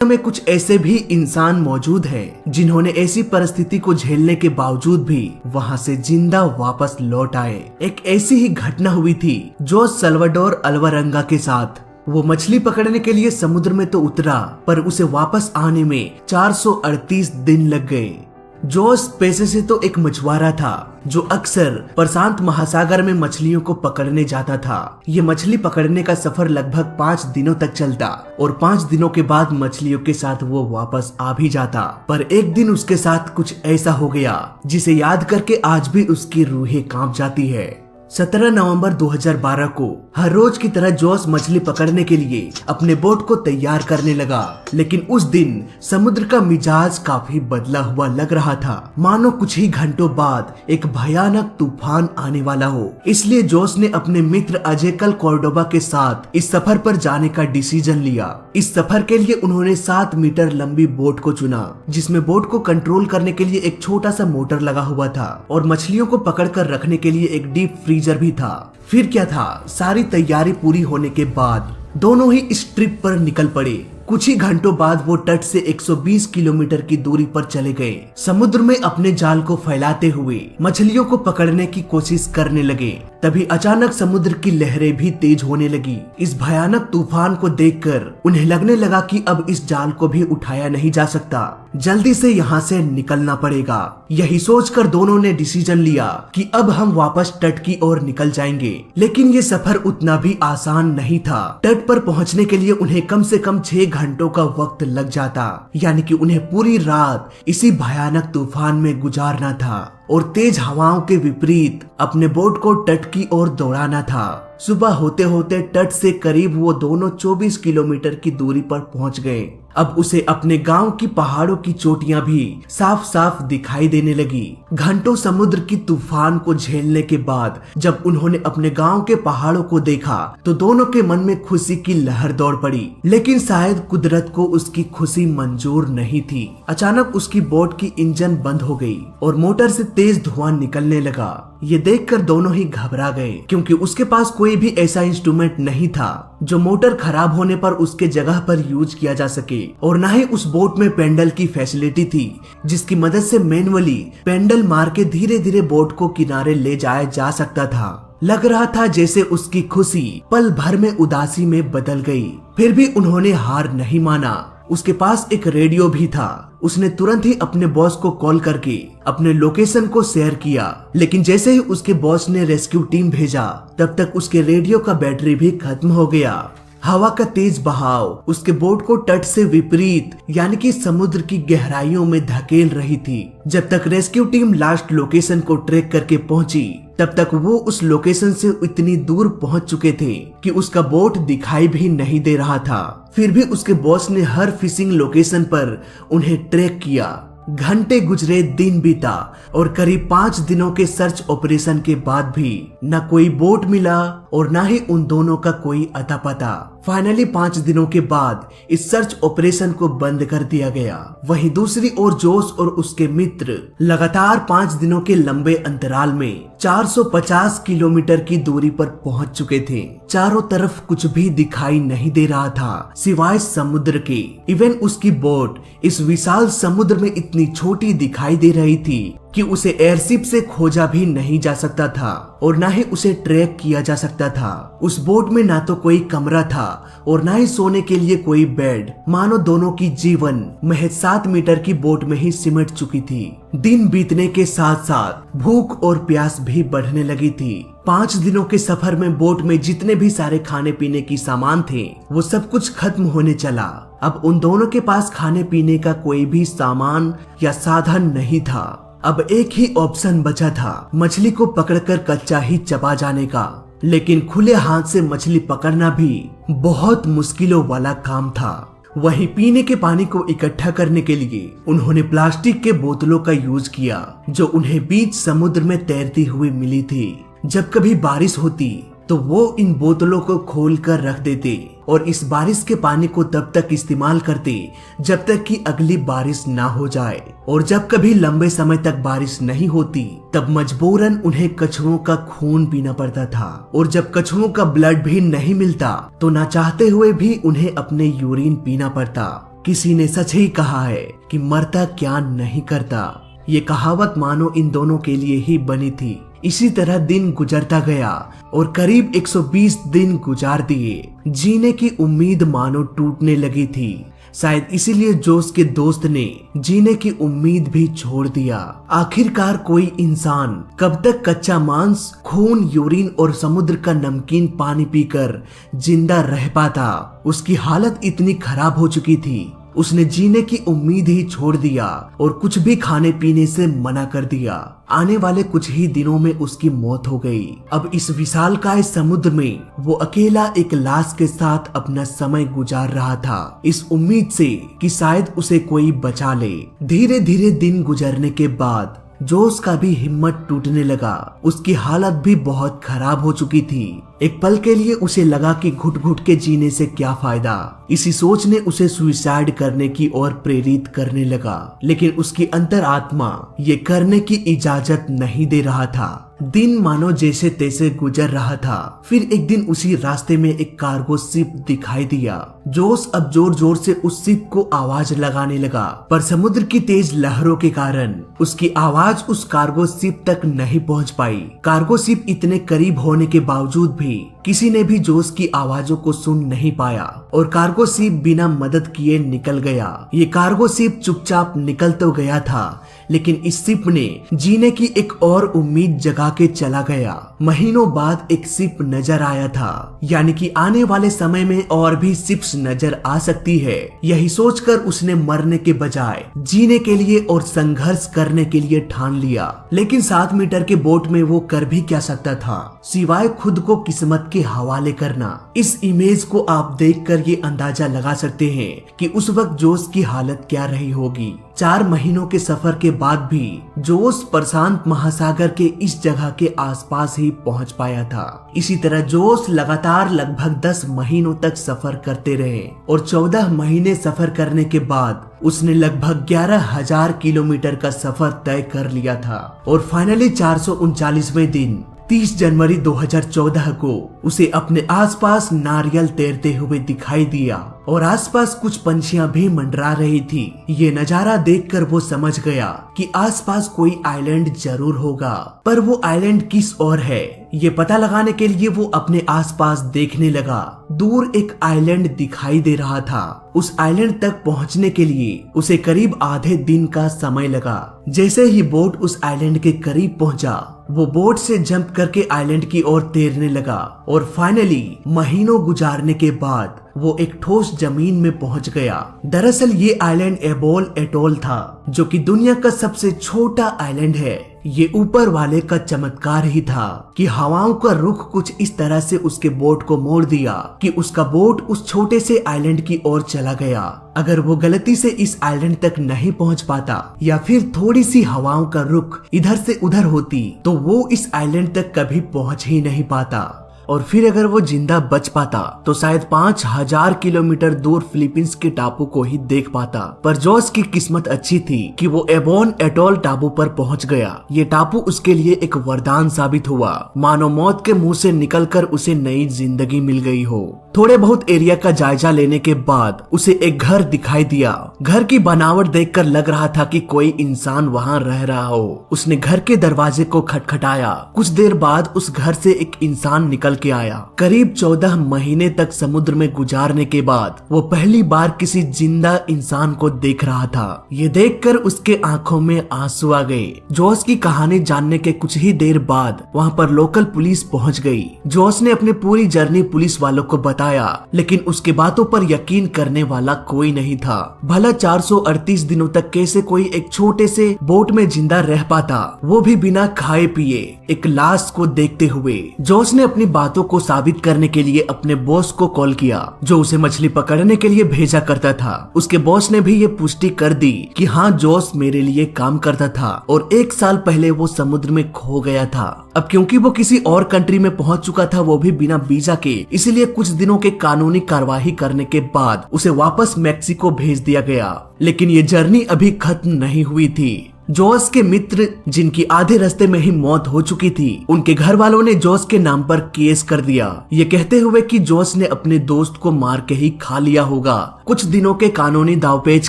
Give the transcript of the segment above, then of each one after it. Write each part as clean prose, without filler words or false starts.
में कुछ ऐसे भी इंसान मौजूद हैं जिन्होंने ऐसी परिस्थिति को झेलने के बावजूद भी वहां से जिंदा वापस लौट आए। एक ऐसी ही घटना हुई थी जोस सल्वाडोर अल्वारेंगा के साथ। वो मछली पकड़ने के लिए समुद्र में तो उतरा, पर उसे वापस आने में 438 दिन लग गए। जोस पेशे से तो एक मछुआरा था जो अक्सर प्रशांत महासागर में मछलियों को पकड़ने जाता था। ये मछली पकड़ने का सफर लगभग 5 दिनों तक चलता और 5 दिनों के बाद मछलियों के साथ वो वापस आ भी जाता। पर एक दिन उसके साथ कुछ ऐसा हो गया जिसे याद करके आज भी उसकी रूहें कांप जाती है। 17 नवंबर 2012 को हर रोज की तरह जोस मछली पकड़ने के लिए अपने बोट को तैयार करने लगा, लेकिन उस दिन समुद्र का मिजाज काफी बदला हुआ लग रहा था, मानो कुछ ही घंटों बाद एक भयानक तूफान आने वाला हो। इसलिए जोस ने अपने मित्र अजेकल कॉर्डोबा के साथ इस सफर पर जाने का डिसीजन लिया। इस सफर के लिए उन्होंने 7 मीटर लंबी बोट को चुना, जिसमें बोट को कंट्रोल करने के लिए एक छोटा सा मोटर लगा हुआ था और मछलियों को पकड़ कर रखने के लिए एक डीप फ्रीजर भी था। फिर क्या था, सारी तैयारी पूरी होने के बाद दोनों ही इस ट्रिप पर निकल पड़े। कुछ ही घंटों बाद वो तट से 120 किलोमीटर की दूरी पर चले गए। समुद्र में अपने जाल को फैलाते हुए मछलियों को पकड़ने की कोशिश करने लगे। तभी अचानक समुद्र की लहरें भी तेज होने लगी। इस भयानक तूफान को देखकर उन्हें लगने लगा कि अब इस जाल को भी उठाया नहीं जा सकता, जल्दी से यहाँ से निकलना पड़ेगा। यही सोचकर दोनों ने डिसीजन लिया कि अब हम वापस तट की ओर निकल जाएंगे। लेकिन ये सफर उतना भी आसान नहीं था। तट पर पहुँचने के लिए उन्हें कम से कम 6 घंटों का वक्त लग जाता, यानी कि उन्हें पूरी रात इसी भयानक तूफान में गुजारना था और तेज हवाओं के विपरीत अपने बोट को तट की ओर दौड़ाना था। सुबह होते होते तट से करीब वो दोनों 24 किलोमीटर की दूरी पर पहुंच गए। अब उसे अपने गांव की पहाड़ों की चोटियां भी साफ साफ दिखाई देने लगी। घंटों समुद्र की तूफान को झेलने के बाद जब उन्होंने अपने गांव के पहाड़ों को देखा तो दोनों के मन में खुशी की लहर दौड़ पड़ी। लेकिन शायद कुदरत को उसकी खुशी मंजूर नहीं थी। अचानक उसकी बोट की इंजन बंद हो गई और मोटर से तेज धुआं निकलने लगा। ये देखकर दोनों ही घबरा गए, क्योंकि उसके पास कोई भी ऐसा इंस्ट्रूमेंट नहीं था जो मोटर खराब होने पर उसके जगह पर यूज किया जा सके, और न ही उस बोट में पेंडल की फैसिलिटी थी जिसकी मदद से मैनुअली पेंडल मार के धीरे धीरे बोट को किनारे ले जाया जा सकता था। लग रहा था जैसे उसकी खुशी पल भर में उदासी में बदल गई। फिर भी उन्होंने हार नहीं माना। उसके पास एक रेडियो भी था। उसने तुरंत ही अपने बॉस को कॉल करके अपने लोकेशन को शेयर किया। लेकिन जैसे ही उसके बॉस ने रेस्क्यू टीम भेजा, तब तक उसके रेडियो का बैटरी भी खत्म हो गया। हवा का तेज बहाव उसके बोट को तट से विपरीत यानी कि समुद्र की गहराइयों में धकेल रही थी। जब तक रेस्क्यू टीम लास्ट लोकेशन को ट्रैक करके पहुंची, तब तक वो उस लोकेशन से इतनी दूर पहुंच चुके थे कि उसका बोट दिखाई भी नहीं दे रहा था। फिर भी उसके बॉस ने हर फिशिंग लोकेशन पर उन्हें ट्रैक किया। घंटे गुजरे, दिन बीता और करीब 5 दिनों के सर्च ऑपरेशन के बाद भी न कोई बोट मिला और न ही उन दोनों का कोई अता पता। फाइनली 5 दिनों के बाद इस सर्च ऑपरेशन को बंद कर दिया गया। वहीं दूसरी ओर जोस और उसके मित्र लगातार 5 दिनों के लंबे अंतराल में 450 किलोमीटर की दूरी पर पहुंच चुके थे। चारों तरफ कुछ भी दिखाई नहीं दे रहा था सिवाय समुद्र के। इवन उसकी बोट इस विशाल समुद्र में इतनी छोटी दिखाई दे रही थी कि उसे एयरशिप से खोजा भी नहीं जा सकता था और ना ही उसे ट्रैक किया जा सकता था। उस बोट में ना तो कोई कमरा था और ना ही सोने के लिए कोई बेड। मानो दोनों की जीवन महज 7 मीटर की बोट में ही सिमट चुकी थी। दिन बीतने के साथ साथ भूख और प्यास भी बढ़ने लगी थी। 5 दिनों के सफर में बोट में जितने भी सारे खाने पीने की सामान थे वो सब कुछ खत्म होने चला। अब उन दोनों के पास खाने पीने का कोई भी सामान या साधन नहीं था। अब एक ही ऑप्शन बचा था, मछली को पकड़कर कच्चा ही चबा जाने का। लेकिन खुले हाथ से मछली पकड़ना भी बहुत मुश्किलों वाला काम था। वहीं पीने के पानी को इकट्ठा करने के लिए उन्होंने प्लास्टिक के बोतलों का यूज किया जो उन्हें बीच समुद्र में तैरती हुई मिली थी। जब कभी बारिश होती तो वो इन बोतलों को खोल कर रख देते और इस बारिश के पानी को तब तक इस्तेमाल करते जब तक कि अगली बारिश ना हो जाए। और जब कभी लंबे समय तक बारिश नहीं होती तब मजबूरन उन्हें कछुओं का खून पीना पड़ता था। और जब कछुओं का ब्लड भी नहीं मिलता तो ना चाहते हुए भी उन्हें अपने यूरिन पीना पड़ता। किसी ने सच ही कहा है कि मरता क्या नहीं करता। ये कहावत मानो इन दोनों के लिए ही बनी थी। इसी तरह दिन गुजरता गया और करीब 120 दिन गुजार दिए। जीने की उम्मीद मानो टूटने लगी थी। शायद इसीलिए जोस के दोस्त ने जीने की उम्मीद भी छोड़ दिया। आखिरकार कोई इंसान कब तक कच्चा मांस, खून, यूरिन और समुद्र का नमकीन पानी पीकर जिंदा रह पाता। उसकी हालत इतनी खराब हो चुकी थी, उसने जीने की उम्मीद ही छोड़ दिया और कुछ भी खाने पीने से मना कर दिया। आने वाले कुछ ही दिनों में उसकी मौत हो गई। अब इस विशालकाय समुद्र में वो अकेला एक लाश के साथ अपना समय गुजार रहा था, इस उम्मीद से कि शायद उसे कोई बचा ले। धीरे धीरे दिन गुजरने के बाद जोस का भी हिम्मत टूटने लगा। उसकी हालत भी बहुत खराब हो चुकी थी। एक पल के लिए उसे लगा कि घुट घुट के जीने से क्या फायदा। इसी सोच ने उसे सुसाइड करने की ओर प्रेरित करने लगा, लेकिन उसकी अंतरात्मा ये करने की इजाजत नहीं दे रहा था। दिन मानो जैसे तैसे गुजर रहा था। फिर एक दिन उसी रास्ते में एक कार्गो शिप दिखाई दिया। जोस अब जोर जोर से उस शिप को आवाज लगाने लगा, पर समुद्र की तेज लहरों के कारण उसकी आवाज उस कार्गो शिप तक नहीं पहुंच पाई। कार्गो शिप इतने करीब होने के बावजूद भी किसी ने भी जोस की आवाजों को सुन नहीं पाया और कार्गो शिप बिना मदद किए निकल गया। ये कार्गो शिप चुपचाप निकल तो गया था, लेकिन इस शिप ने जीने की एक और उम्मीद जगा के चला गया। महीनों बाद एक शिप नजर आया था, यानी कि आने वाले समय में और भी शिप्स नजर आ सकती है। यही सोचकर उसने मरने के बजाय जीने के लिए और संघर्ष करने के लिए ठान लिया। लेकिन 7 मीटर के बोट में वो कर भी क्या सकता था, सिवाय खुद को किस्मत के हवाले करना। इस इमेज को आप देखकर ये अंदाजा लगा सकते हैं कि उस वक्त जोस की हालत क्या रही होगी। 4 महीनों के सफर के बाद भी जोस प्रशांत महासागर के इस जगह के आसपास ही पहुंच पाया था। इसी तरह जोस लगातार लगभग 10 महीनों तक सफर करते रहे और 14 महीने सफर करने के बाद उसने लगभग 11,000 किलोमीटर का सफर तय कर लिया था और फाइनली 439वें दिन 30 जनवरी 2014 को उसे अपने आसपास नारियल तैरते हुए दिखाई दिया और आसपास कुछ पंछियां भी मंडरा रही थी। ये नजारा देखकर वो समझ गया कि आसपास कोई आइलैंड जरूर होगा, पर वो आइलैंड किस ओर है ये पता लगाने के लिए वो अपने आसपास देखने लगा। दूर एक आइलैंड दिखाई दे रहा था। उस आइलैंड तक पहुंचने के लिए उसे करीब आधे दिन का समय लगा। जैसे ही बोट उस आइलैंड के करीब पहुंचा, वो बोट से जंप करके आइलैंड की ओर तैरने लगा और फाइनली महीनों गुजारने के बाद वो एक ठोस जमीन में पहुंच गया। दरअसल ये आइलैंड एबोल एटोल था, जो कि दुनिया का सबसे छोटा आइलैंड है। ये ऊपर वाले का चमत्कार ही था कि हवाओं का रुख कुछ इस तरह से उसके बोट को मोड़ दिया कि उसका बोट उस छोटे से आइलैंड की ओर चला गया। अगर वो गलती से इस आइलैंड तक नहीं पहुंच पाता या फिर थोड़ी सी हवाओं का रुख इधर से उधर होती तो वो इस आइलैंड तक कभी पहुंच ही नहीं पाता। और फिर अगर वो जिंदा बच पाता तो शायद 5000 किलोमीटर दूर फिलीपींस के टापू को ही देख पाता। पर जोस की किस्मत अच्छी थी कि वो एबोन एटोल टापू पर पहुंच गया। ये टापू उसके लिए एक वरदान साबित हुआ, मानो मौत के मुंह से निकलकर उसे नई जिंदगी मिल गई हो। थोड़े बहुत एरिया का जायजा लेने के बाद उसे एक घर दिखाई दिया। घर की बनावट देखकर लग रहा था कि कोई इंसान वहाँ रह रहा हो। उसने घर के दरवाजे को खटखटाया। कुछ देर बाद उस घर से एक इंसान निकल के आया। करीब 14 महीने तक समुद्र में गुजारने के बाद वो पहली बार किसी जिंदा इंसान को देख रहा था। ये देखकर उसके आंखों में आंसू आ गए। जोस की कहानी जानने के कुछ ही देर बाद वहाँ पर लोकल पुलिस पहुँच गई। जोस ने अपनी पूरी जर्नी पुलिस वालों को बताया, लेकिन उसके बातों पर यकीन करने वाला कोई नहीं था। भला 438 दिनों तक कैसे कोई एक छोटे से बोट में जिंदा रह पाता, वो भी बिना खाए पिए एक लाश को देखते हुए। जोस ने अपनी बातों को साबित करने के लिए अपने बॉस को कॉल किया, जो उसे मछली पकड़ने के लिए भेजा करता था। उसके बॉस ने भी ये पुष्टि कर दी कि हाँ, जोस मेरे लिए काम करता था और 1 साल पहले वो समुद्र में खो गया था। अब क्योंकि वो किसी और कंट्री में पहुंच चुका था, वो भी बिना वीजा के, इसलिए कुछ दिनों के कानूनी कार्यवाही करने के बाद उसे वापस मैक्सिको भेज दिया गया। लेकिन ये जर्नी अभी खत्म नहीं हुई थी। जोस के मित्र जिनकी आधे रास्ते में ही मौत हो चुकी थी, उनके घर वालों ने जोस के नाम पर केस कर दिया, ये कहते हुए कि जोस ने अपने दोस्त को मार के ही खा लिया होगा। कुछ दिनों के कानूनी दावपेच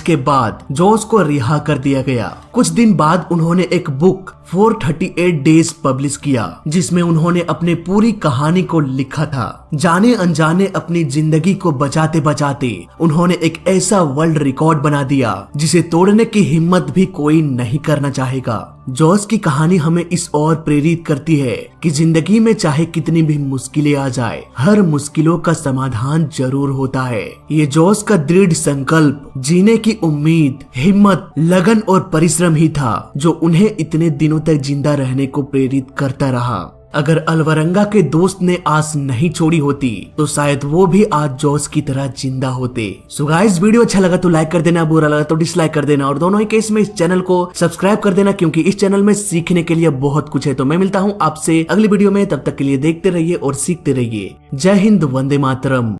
के बाद जोस को रिहा कर दिया गया। कुछ दिन बाद उन्होंने एक बुक 438 डेज पब्लिश किया, जिसमें उन्होंने अपने पूरी कहानी को लिखा था। जाने अनजाने अपनी जिंदगी को बचाते बचाते उन्होंने एक ऐसा वर्ल्ड रिकॉर्ड बना दिया जिसे तोड़ने की हिम्मत भी कोई नहीं करना चाहेगा। जोस की कहानी हमें इस ओर प्रेरित करती है कि जिंदगी में चाहे कितनी भी मुश्किलें आ जाए, हर मुश्किलों का समाधान जरूर होता है। ये जोस का दृढ़ संकल्प, जीने की उम्मीद, हिम्मत, लगन और परिश्रम ही था जो उन्हें इतने दिनों तक जिंदा रहने को प्रेरित करता रहा। अगर अल्वरंगा के दोस्त ने आस नहीं छोड़ी होती तो शायद वो भी आज जोस की तरह जिंदा होते। सो गाइस, वीडियो अच्छा लगा तो लाइक कर देना, बुरा लगा तो डिसलाइक कर देना, और दोनों ही केस में इस चैनल को सब्सक्राइब कर देना, क्योंकि इस चैनल में सीखने के लिए बहुत कुछ है। तो मैं मिलता हूँ आपसे अगली वीडियो में, तब तक के लिए देखते रहिए और सीखते रहिए। जय हिंद, वंदे मातरम।